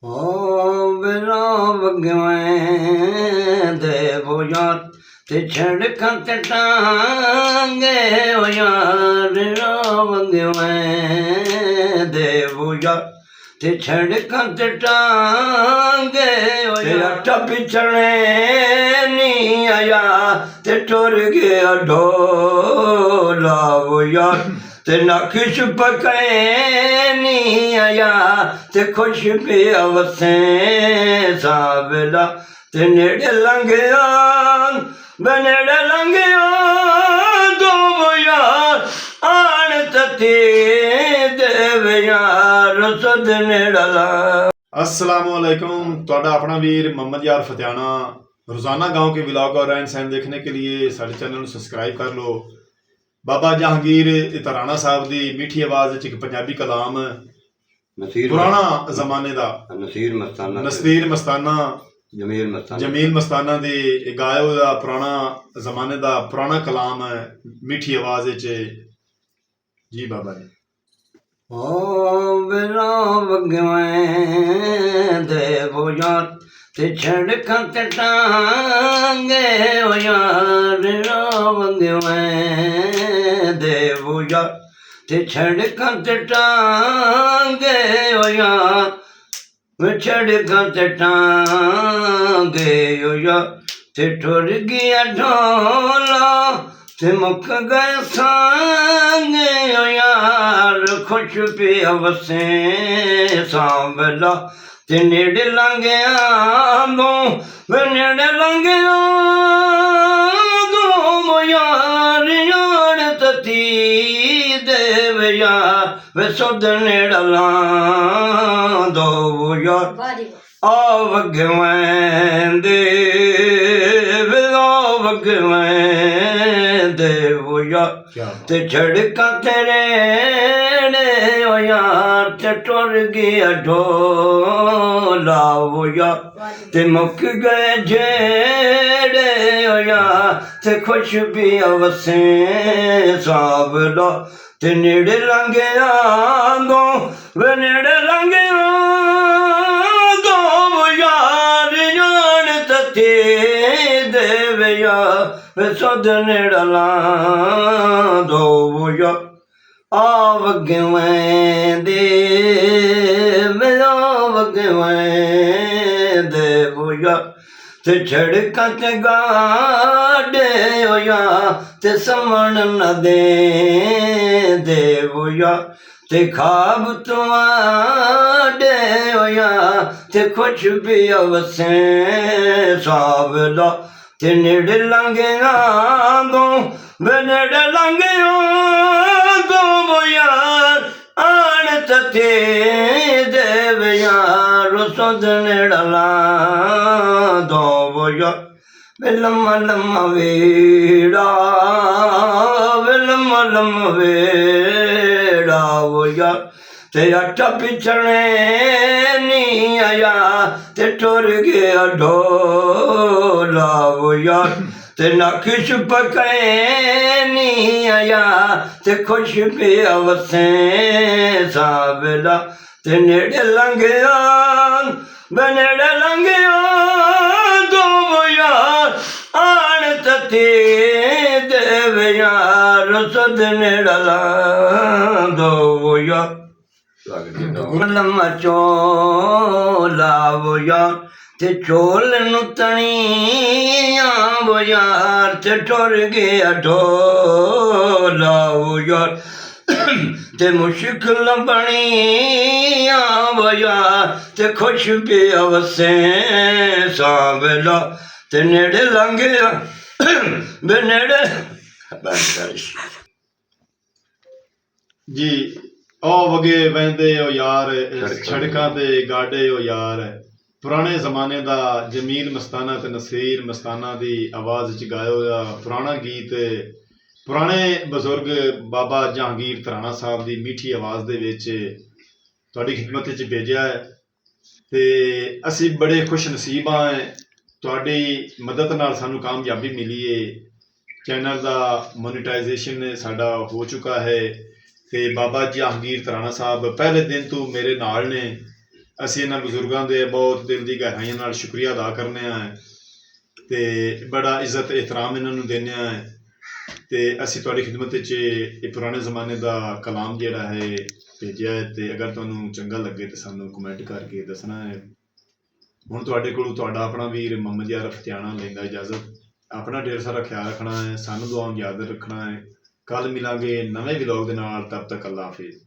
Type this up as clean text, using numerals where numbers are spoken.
ਹੋ ਬਿਨਾ ਵਗਵੇਂ ਦੇਵੋ ਯਾਰ ਤੇ ਛੜ ਖੰਤ ਟਾਂਗੇ ਓ ਯਾਰ ਨਾ ਵਗਵੇਂ ਦੇਵੋ ਯਾਰ ਤੇ ਛੜ ਖੰਤ ਟਾਂਗੇ ਓ ਯਾਰ ਟੱਪ ਚਣੇ ਨੀ ਆਇਆ ਤੇ ਟੁਰ ਗਿਆ ਢੋਲਾ ਓ ਯਾਰ ਤੇ ਨਖਸ਼ ਪਕੜੇ ਨੀ ਆਇਆ ਤੇ ਖੁਸ਼ ਪਿਆ ਵਸੇ ਸਾਬਲਾ ਤੇ ਨੇੜੇ ਲੰਘਿਆ ਬਨੇੜੇ ਲੰਘਿਆ ਦੋ ਯਾਰ ਆਣ ਤਤੀ ਦੇਵ ਯਾਰ ਸਦ ਨੇੜਲਾ। अस्सलाम वालेकुम। ਤੁਹਾਡਾ ਆਪਣਾ ਵੀਰ मोहम्मद यार फतियाना रोज़ाना गांव के व्लॉग और रहन सहन देखने के लिए साडे चैनल ਨੂੰ सब्सक्राइब कर लो। बाबा जहांगीर तराना साहब ਦੀ ਮਿੱਠੀ ਆਵਾਜ਼ ਵਿੱਚ ਇੱਕ ਪੰਜਾਬੀ ਕਲਾਮ ਪੁਰਾਣਾ ਜ਼ਮਾਨੇ ਦਾ ਨਸੀਰ ਮਸਤਾਨਾ ਜਮੀਲ ਮਸਤਾਨਾ ਦੀ ਗਾਇਆ ਹੋਇਆ ਪੁਰਾਣਾ ਜ਼ਮਾਨੇ ਦਾ ਪੁਰਾਣਾ ਕਲਾਮ ਹੈ ਮਿੱਠੀ ਆਵਾਜ਼ ਵਿੱਚ। ਜੀ ਬਾਬਾ ਜੀ। ਹੋ ਬਿਨਾ ਵਗਵੇਂ ਦੇਵੋ ਯਾਰ ਤੇ ਛੜ ਖੰਤ ਟਾਂਗੇ ਓ ਯਾਰ ਨਾ ਵਗਵੇਂ ਦੇਵੋ ਯਾਰ ਤੇ ਛੜ ਖੰਤ ਟਾਂਗੇ ਓ ਯਾਰ ਛੜ ਖੰਤ ਟਾਂਗੇ ਓ ਯਾਰ ਤੇ ਟੁਰ ਗਿਆ ਢੋਲਾ ਤੇ ਮੁੱਕ ਗਏ ਸਾਂਗੇ ਓ ਯਾਰ ਖੁਸ਼ ਪਿਆ ਵਸੇ ਸਾਂਵਲਾ ਤੇ ਨੇੜੇ ਲੰਘਿਆ ਦੋ ਨੇੜੇ ਲੰਘਿਆ ਦੋ ਯਾਰ ਯਾਰ ਤਤੀ ਦੇਵ ਯਾਰ ਵੇ ਸੁਧ ਨੇੜਲਾ ਦੋ ਯਾਰ ਆ ਵਗਵੇਂ ਦੇਵ ਆ ਵਗਵੇਂ ਦੇਵ ਯਾਰ ਤੇ ਛੜਕਾਂ ਤੇਰੇ ਨੇ ਓ ਯਾਰ ਤੇ ਟੁਰ ਗਿਆ ਢੋਲਾ ਓ ਯਾਰ ਤੇ ਮੁੱਕ ਗਏ ਜਿਹੜੇ ਓ ਯਾਰ ਤੇ ਖੁਸ਼ ਵੀ ਵਸੇ ਸਾਬਲਾ ਤੇ ਨੇੜੇ ਲੰਘਿਆ ਦੋ ਵੇ ਨੇੜੇ ਲੰਘਿਆ ਦੋ ਯਾਰ ਜਾਣ ਤਤੀ ਦੇਵ ਯਾਰ ਵੇ ਸੁਧ ਨੇੜਲਾ ਦੋ ਯਾਰ ਆ ਵਗਵੇਂ ਦੇਵ ਆ ਵਗਵੇਂ ਦੇਵ ਯਾਰ ਤੇ ਛੜਕਾਂ ਤੇ ਗਾਡੇ ਓ ਯਾਰ ਤੇ ਸਮਣ ਨਾ ਦੇ ਦੇਵ ਯਾਰ ਤੇ ਖਾਬ ਤੁਹਾਡੇ ਓ ਯਾਰ ਤੇ ਖੁਸ਼ ਵੀ ਵਸੇ ਸਾਬਲਾ ਤੇ ਨੇੜੇ ਲੰਘਿਆ ਦੋ ਨੇੜੇ ਲੰਘਿਆ ਦੋ ਯਾਰ ਆਣ ਤਤੇ ਦੇਵ ਯਾਰ ਸੁਧ ਨੇੜਲਾ ਦੋ ਯਾਰ ਲੰਮਾ ਲੰਮਾ ਵੇੜਾ ਲੰਮਾ ਲੰਮਾ ਵੇੜਾ ਓ ਯਾਰ ਤੇ ਅੱਟਾ ਪਿਛਣੇ ਨੀ ਆਇਆ ਤੇ ਟੁਰ ਗਿਆ ਢੋਲਾ ਓ ਯਾਰ ਤੇ ਨਖਸ਼ ਪਕੜੇ ਨੀ ਆਇਆ ਤੇ ਖੁਸ਼ ਪਿਆ ਵਸੇ ਸਾਬਲਾ ਤੇ ਨੇੜੇ ਲੰਘਿਆ ਬਨੇੜੇ ਲੰਘਿਆ ਦੋ ਯਾਰ ਆਣ ਤਤੀ ਦੇਵ ਯਾਰ ਸਦ ਨੇੜਲਾ ਦੋ ਯਾਰ ਲੰਮਾ ਚੋਲਾ ਓ ਯਾਰ ਤੇ ਚੋਲ ਨੂੰ ਤਣੀਆਂ ਓ ਯਾਰ ਤੇ ਟੁਰ ਗਿਆ ਢੋਲਾ ਓ ਯਾਰ ਤੇ ਮੁਸ਼ਕਿਲ ਬਣੀਆਂ ਓ ਯਾਰ ਤੇ ਖੁਸ਼ ਪਿਆ ਵਸੇ ਸਾਬਲਾ ਤੇ ਨੇੜੇ ਲੰਘਿਆ ਬਨੇੜੇ ਜੀ ਉਹ ਵਗੇ ਵਹਿੰਦੇ ਓ ਯਾਰ ਸੜਕਾਂ ਤੇ ਗਾਡੇ ਓ ਯਾਰ ਪੁਰਾਣੇ ਜ਼ਮਾਨੇ ਦਾ ਜਮੀਲ ਮਸਤਾਨਾ ਤੇ ਨਸੀਰ ਮਸਤਾਨਾ ਦੀ ਆਵਾਜ਼ ਵਿੱਚ ਗਾਇਆ ਹੋਇਆ ਪੁਰਾਣਾ ਗੀਤ ਪੁਰਾਣੇ ਬਜ਼ੁਰਗ ਬਾਬਾ ਜਹਾਂਗੀਰ ਤਰਾਣਾ ਸਾਹਿਬ ਦੀ ਮਿੱਠੀ ਆਵਾਜ਼ ਦੇ ਵਿੱਚ ਤੁਹਾਡੀ ਖਿਦਮਤ ਵਿੱਚ ਭੇਜਿਆ ਹੈ ਤੇ ਅਸੀਂ ਬੜੇ ਖੁਸ਼ ਨਸੀਬ ਹਾਂ ਤੁਹਾਡੀ ਮਦਦ ਨਾਲ ਸਾਨੂੰ ਕਾਮਯਾਬੀ ਮਿਲੀ ਹੈ। ਚੈਨਲ ਦਾ ਮੋਨੀਟਾਈਜੇਸ਼ਨ ਸਾਡਾ ਹੋ ਚੁੱਕਾ ਹੈ ਤੇ ਬਾਬਾ ਜਹਾਂਗੀਰ ਤਰਾਣਾ ਸਾਹਿਬ ਪਹਿਲੇ ਦਿਨ ਤੋਂ ਮੇਰੇ ਨਾਲ ਨੇ। ਅਸੀਂ ਇਹਨਾਂ ਬਜ਼ੁਰਗਾਂ ਦੇ ਬਹੁਤ ਦਿਲ ਦੀ ਗਹਿਰਾਈਆਂ ਨਾਲ ਸ਼ੁਕਰੀਆ ਅਦਾ ਕਰਨੇ ਆ ਤੇ ਬੜਾ ਇੱਜ਼ਤ ਇਹਤਰਾਮ ਇਹਨਾਂ ਨੂੰ ਦਿੰਦੇ ਆ ਤੇ ਅਸੀਂ ਤੁਹਾਡੀ ਖਿਦਮਤ ਵਿੱਚ ਇਹ ਪੁਰਾਣੇ ਜ਼ਮਾਨੇ ਦਾ ਕਲਾਮ ਜਿਹੜਾ ਹੈ ਭੇਜਿਆ ਹੈ ਤੇ ਅਗਰ ਤੁਹਾਨੂੰ ਚੰਗਾ ਲੱਗੇ ਤਾਂ ਸਾਨੂੰ ਕਮੈਂਟ ਕਰਕੇ ਦੱਸਣਾ ਹੈ। ਹੁਣ ਤੁਹਾਡੇ ਕੋਲ ਤੁਹਾਡਾ ਆਪਣਾ ਵੀਰ ਮੁਹੰਮਦ ਯਾਰ ਫਤਿਆਣਾ ਲੈਂਦਾ ਇਜਾਜ਼ਤ। ਆਪਣਾ ਢੇਰ ਸਾਰਾ ਖਿਆਲ ਰੱਖਣਾ ਹੈ, ਸਾਨੂੰ ਦੁਆਵਾਂ ਯਾਦ ਰੱਖਣਾ ਹੈ। ਕੱਲ ਮਿਲਾਂਗੇ ਨਵੇਂ ਵਲੌਗ ਦੇ ਨਾਲ, ਤਬ ਤੱਕ ਅੱਲਾ ਹਾਫਿਜ਼।